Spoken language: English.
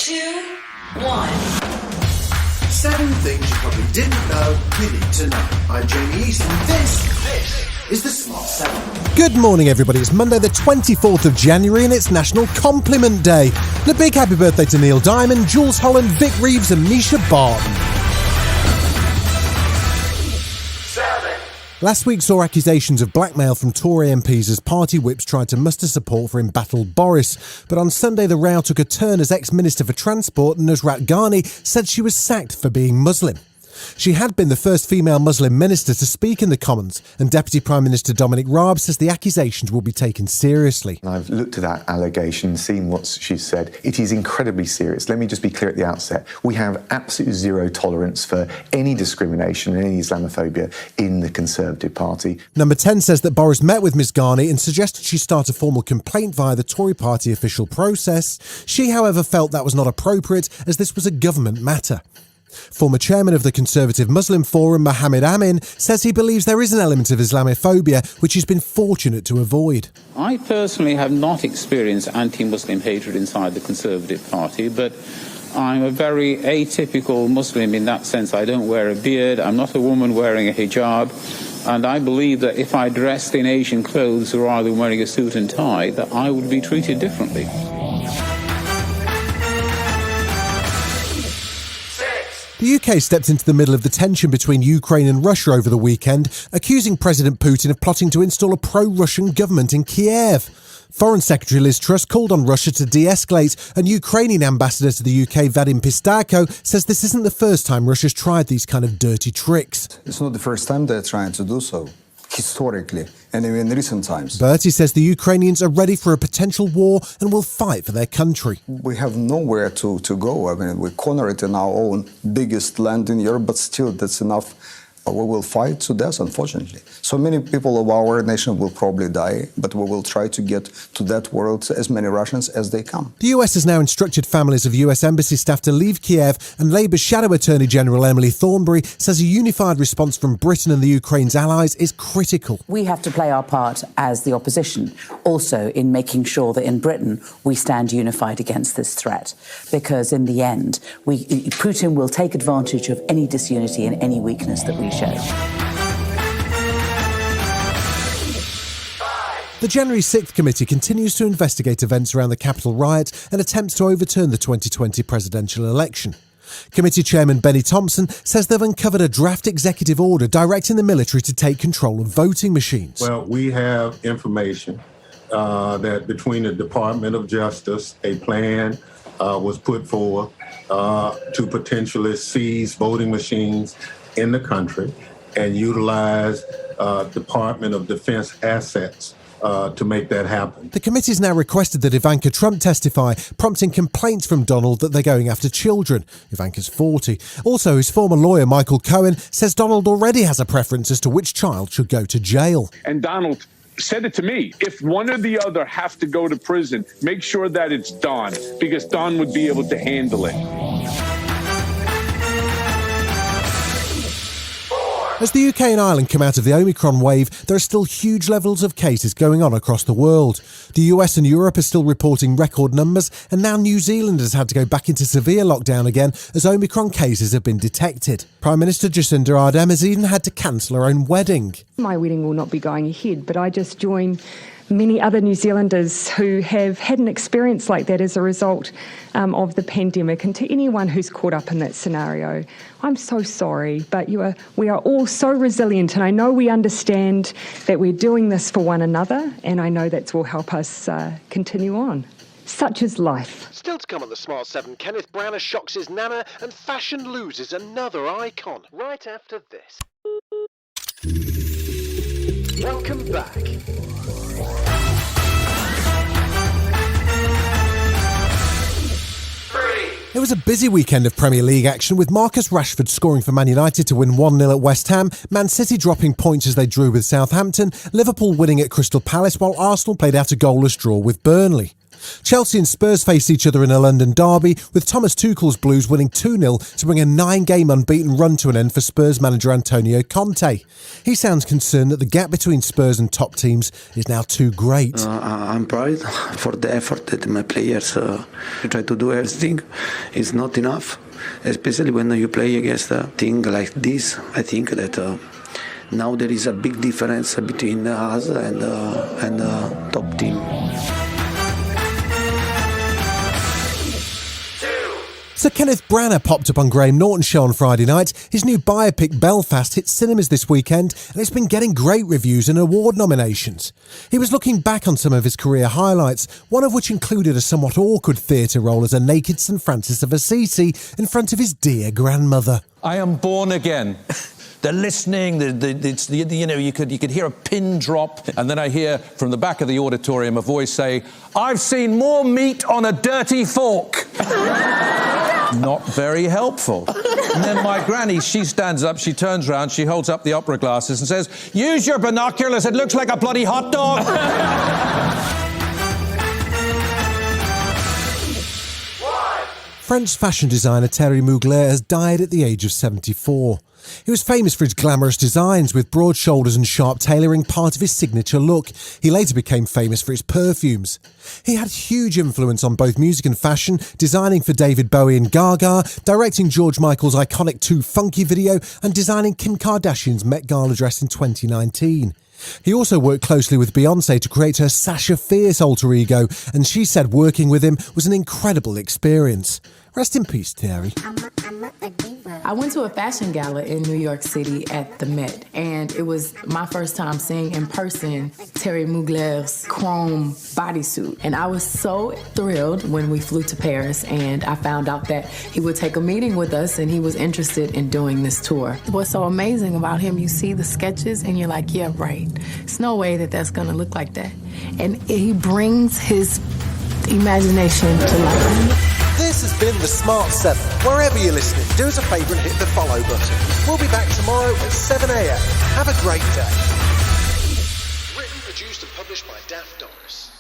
2, 1. 7 things you probably didn't know you need to know. I'm Jamie East, and this is the Smart 7. Good morning, everybody. It's Monday the 24th of January and it's National Compliment Day. And a big happy birthday to Neil Diamond, Jules Holland, Vic Reeves and Misha Barton. Last week saw accusations of blackmail from Tory MPs as party whips tried to muster support for embattled Boris. But on Sunday the row took a turn as ex-Minister for Transport Nusrat Ghani said she was sacked for being Muslim. She had been the first female Muslim minister to speak in the Commons, and Deputy Prime Minister Dominic Raab says the accusations will be taken seriously. I've looked at that allegation, seen what she said. It is incredibly serious. Let me just be clear at the outset. We have absolute zero tolerance for any discrimination and any Islamophobia in the Conservative Party. Number 10 says that Boris met with Ms Ghani and suggested she start a formal complaint via the Tory party official process. She, however, felt that was not appropriate as this was a government matter. Former chairman of the Conservative Muslim Forum, Mohammed Amin, says he believes there is an element of Islamophobia which he's been fortunate to avoid. I personally have not experienced anti-Muslim hatred inside the Conservative Party, but I'm a very atypical Muslim in that sense. I don't wear a beard, I'm not a woman wearing a hijab, and I believe that if I dressed in Asian clothes rather than wearing a suit and tie, that I would be treated differently. The UK stepped into the middle of the tension between Ukraine and Russia over the weekend, accusing President Putin of plotting to install a pro-Russian government in Kiev. Foreign Secretary Liz Truss called on Russia to de-escalate, and Ukrainian ambassador to the UK, Vadim Pistarko, says this isn't the first time Russia's tried these kind of dirty tricks. It's not the first time they're trying to do so, historically, and even in recent times. But he says the Ukrainians are ready for a potential war and will fight for their country. We have nowhere to go. I mean, we corner it in our own biggest land in Europe, but still that's enough. We will fight to death, unfortunately. So many people of our nation will probably die, but we will try to get to that world as many Russians as they come. The US has now instructed families of US embassy staff to leave Kiev, and Labour's Shadow Attorney General Emily Thornberry says a unified response from Britain and the Ukraine's allies is critical. We have to play our part as the opposition, also in making sure that in Britain we stand unified against this threat, because in the end, Putin will take advantage of any disunity and any weakness that we show. The January 6th committee continues to investigate events around the Capitol riot and attempts to overturn the 2020 presidential election. Committee Chairman Liam Thompson says they've uncovered a draft executive order directing the military to take control of voting machines. Well, we have information that between the Department of Justice, a plan was put forth to potentially seize voting machines in the country and utilize Department of Defense assets to make that happen. The committee's now requested that Ivanka Trump testify, prompting complaints from Donald that they're going after children. Ivanka's 40. Also, his former lawyer, Michael Cohen, says Donald already has a preference as to which child should go to jail. And Donald said it to me. If one or the other have to go to prison, make sure that it's Don, because Don would be able to handle it. As the UK and Ireland come out of the Omicron wave, there are still huge levels of cases going on across the world. The US and Europe are still reporting record numbers, and now New Zealand has had to go back into severe lockdown again as Omicron cases have been detected. Prime Minister Jacinda Ardern has even had to cancel her own wedding. My wedding will not be going ahead, but I just join many other New Zealanders who have had an experience like that as a result of the pandemic. And to anyone who's caught up in that scenario, I'm so sorry, but we are all so resilient, and I know we understand that we're doing this for one another, and I know that will help us continue on. Such is life. Still to come on the Smart 7, Kenneth Branagh shocks his nana and fashion loses another icon. Right after this. Welcome back. It was a busy weekend of Premier League action, with Marcus Rashford scoring for Man United to win 1-0 at West Ham, Man City dropping points as they drew with Southampton, Liverpool winning at Crystal Palace, while Arsenal played out a goalless draw with Burnley. Chelsea and Spurs faced each other in a London derby, with Thomas Tuchel's Blues winning 2-0 to bring a 9-game unbeaten run to an end for Spurs manager Antonio Conte. He sounds concerned that the gap between Spurs and top teams is now too great. I'm proud for the effort that my players try to do everything. It's not enough, especially when you play against a team like this. I think that now there is a big difference between us and the top team. Sir Kenneth Branagh popped up on Graham Norton's show on Friday night. His new biopic Belfast hit cinemas this weekend and it's been getting great reviews and award nominations. He was looking back on some of his career highlights, one of which included a somewhat awkward theatre role as a naked St Francis of Assisi in front of his dear grandmother. I am born again. They're listening, you could hear a pin drop, and then I hear from the back of the auditorium a voice say, "I've seen more meat on a dirty fork." Not very helpful. And then my granny, she stands up, she turns round, she holds up the opera glasses and says, "Use your binoculars, it looks like a bloody hot dog." French fashion designer Tory Mugler has died at the age of 74. He was famous for his glamorous designs, with broad shoulders and sharp tailoring part of his signature look. He later became famous for his perfumes. He had huge influence on both music and fashion, designing for David Bowie and Gaga, directing George Michael's iconic Too Funky video, and designing Kim Kardashian's Met Gala dress in 2019. He also worked closely with Beyoncé to create her Sasha Fierce alter ego, and she said working with him was an incredible experience. Rest in peace, Terry. I went to a fashion gala in New York City at the Met, and it was my first time seeing in person Tory Mugler's chrome bodysuit. And I was so thrilled when we flew to Paris and I found out that he would take a meeting with us and he was interested in doing this tour. What's so amazing about him, you see the sketches and you're like, yeah, right. There's no way that that's gonna look like that. And he brings his imagination to life. This has been The Smart 7. Wherever you're listening, do us a favour and hit the follow button. We'll be back tomorrow at 7 a.m. Have a great day. Written, produced and published by Daft Doris.